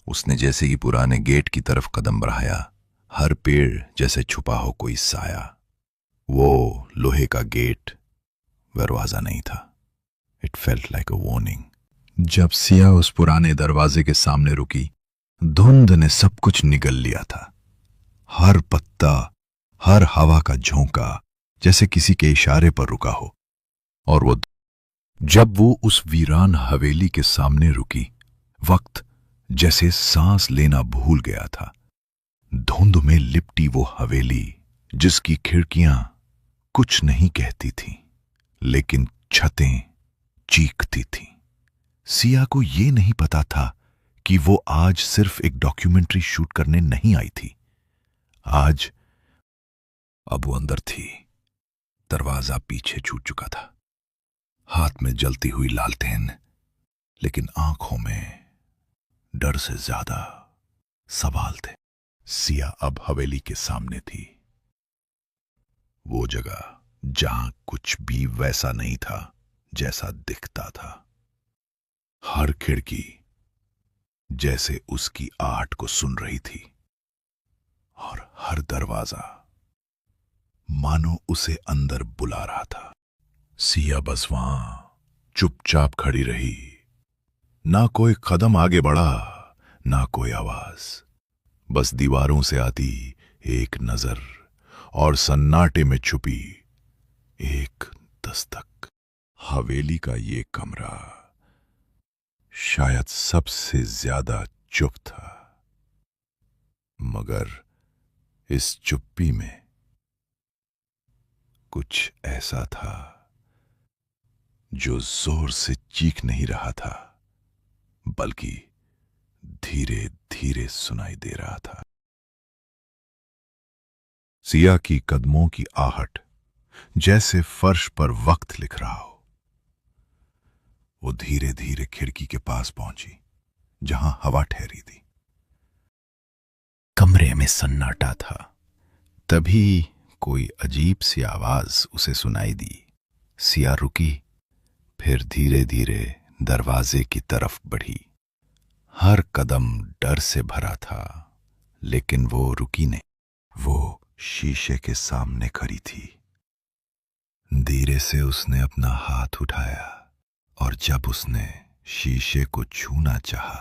उसने जैसे ही पुराने गेट की तरफ कदम बढ़ाया, हर पेड़ जैसे छुपा हो कोई साया। वो लोहे का गेट दरवाजा नहीं था। It felt like a warning. जब सिया उस पुराने दरवाजे के सामने रुकी, धुंध ने सब कुछ निगल लिया था। हर पत्ता, हर हवा का झोंका जैसे किसी के इशारे पर रुका हो। और जब वो उस वीरान हवेली के सामने रुकी, वक्त जैसे सांस लेना भूल गया था। धुंध में लिपटी वो हवेली, जिसकी खिड़कियां कुछ नहीं कहती थीं, लेकिन छतें चीखती थीं। सिया को ये नहीं पता था कि वो आज सिर्फ एक डॉक्यूमेंट्री शूट करने नहीं आई थी। आज अब वो अंदर थी। दरवाजा पीछे छूट चुका था, हाथ में जलती हुई लालटेन, लेकिन आंखों में डर से ज्यादा सवाल थे। सिया अब हवेली के सामने थी, वो जगह जहां कुछ भी वैसा नहीं था जैसा दिखता था। हर खिड़की जैसे उसकी आहट को सुन रही थी, और हर दरवाजा मानो उसे अंदर बुला रहा था। सिया बस वहां चुपचाप खड़ी रही। ना कोई कदम आगे बढ़ा, ना कोई आवाज। बस दीवारों से आती एक नजर, और सन्नाटे में छुपी एक दस्तक। हवेली का ये कमरा शायद सबसे ज्यादा चुप था, मगर इस चुप्पी में कुछ ऐसा था जो जोर से चीख नहीं रहा था, बल्कि धीरे धीरे सुनाई दे रहा था। सिया की कदमों की आहट जैसे फर्श पर वक्त लिख रहा हो। वो धीरे धीरे खिड़की के पास पहुंची, जहां हवा ठहरी थी। कमरे में सन्नाटा था। तभी कोई अजीब सी आवाज उसे सुनाई दी। सिया रुकी, फिर धीरे धीरे दरवाजे की तरफ बढ़ी। हर कदम डर से भरा था, लेकिन वो रुकी नहीं। वो शीशे के सामने खड़ी थी। धीरे से उसने अपना हाथ उठाया, और जब उसने शीशे को छूना चाहा,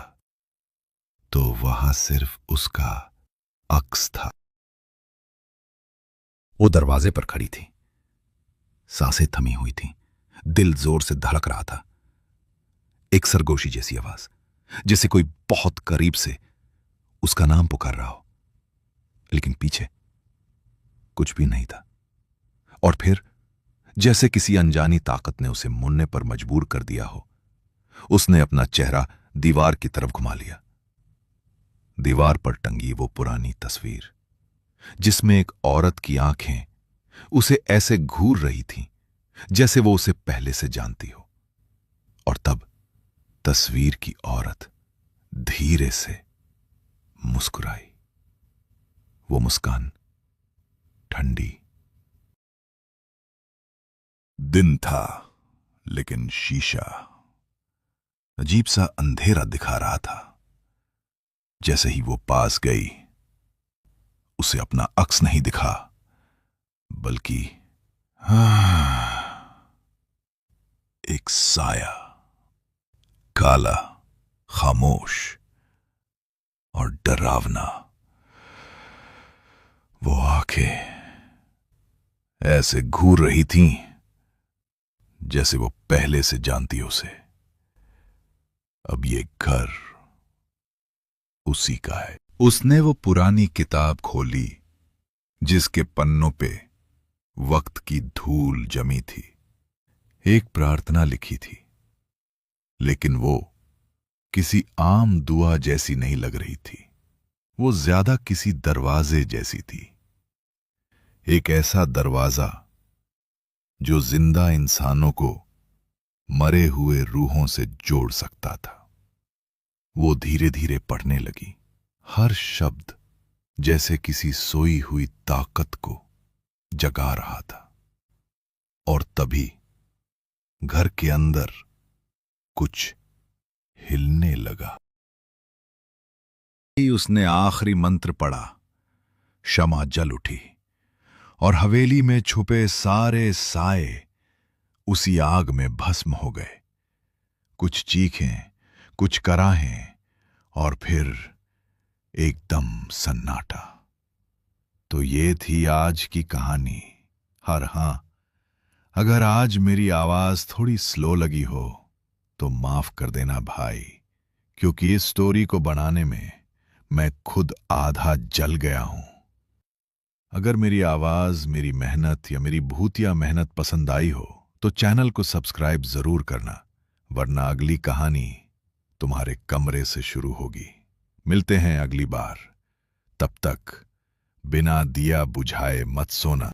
तो वहां सिर्फ उसका अक्स था। वो दरवाजे पर खड़ी थी, सांसें थमी हुई थीं, दिल जोर से धड़क रहा था। एक सरगोशी जैसी आवाज, जैसे कोई बहुत करीब से उसका नाम पुकार रहा हो, लेकिन पीछे कुछ भी नहीं था। और फिर जैसे किसी अनजानी ताकत ने उसे मुड़ने पर मजबूर कर दिया हो, उसने अपना चेहरा दीवार की तरफ घुमा लिया। दीवार पर टंगी वो पुरानी तस्वीर, जिसमें एक औरत की आंखें उसे ऐसे घूर रही थीं जैसे वो उसे पहले से जानती हो। और तब तस्वीर की औरत धीरे से मुस्कुराई। वो मुस्कान ठंडी। दिन था, लेकिन शीशा अजीब सा अंधेरा दिखा रहा था। जैसे ही वो पास गई, उसे अपना अक्स नहीं दिखा, बल्कि एक साया, काला, खामोश और डरावना। वो आंखें ऐसे घूर रही थीं जैसे वो पहले से जानती हो उसे। अब ये घर उसी का है। उसने वो पुरानी किताब खोली, जिसके पन्नों पे वक्त की धूल जमी थी। एक प्रार्थना लिखी थी, लेकिन वो किसी आम दुआ जैसी नहीं लग रही थी। वो ज्यादा किसी दरवाजे जैसी थी। एक ऐसा दरवाजा जो जिंदा इंसानों को मरे हुए रूहों से जोड़ सकता था। वो धीरे धीरे पढ़ने लगी, हर शब्द जैसे किसी सोई हुई ताकत को जगा रहा था। और तभी घर के अंदर कुछ हिलने लगा। उसने आखिरी मंत्र पढ़ा, शमा जल उठी और हवेली में छुपे सारे साए उसी आग में भस्म हो गए। कुछ चीखें, कुछ कराहें और फिर एकदम सन्नाटा। तो ये थी आज की कहानी। और हां, अगर आज मेरी आवाज थोड़ी स्लो लगी हो तो माफ कर देना भाई, क्योंकि इस स्टोरी को बनाने में मैं खुद आधा जल गया हूं। अगर मेरी आवाज, मेरी मेहनत या मेरी भूतिया मेहनत पसंद आई हो तो चैनल को सब्सक्राइब जरूर करना, वरना अगली कहानी तुम्हारे कमरे से शुरू होगी। मिलते हैं अगली बार। तब तक बिना दिया बुझाए मत सोना।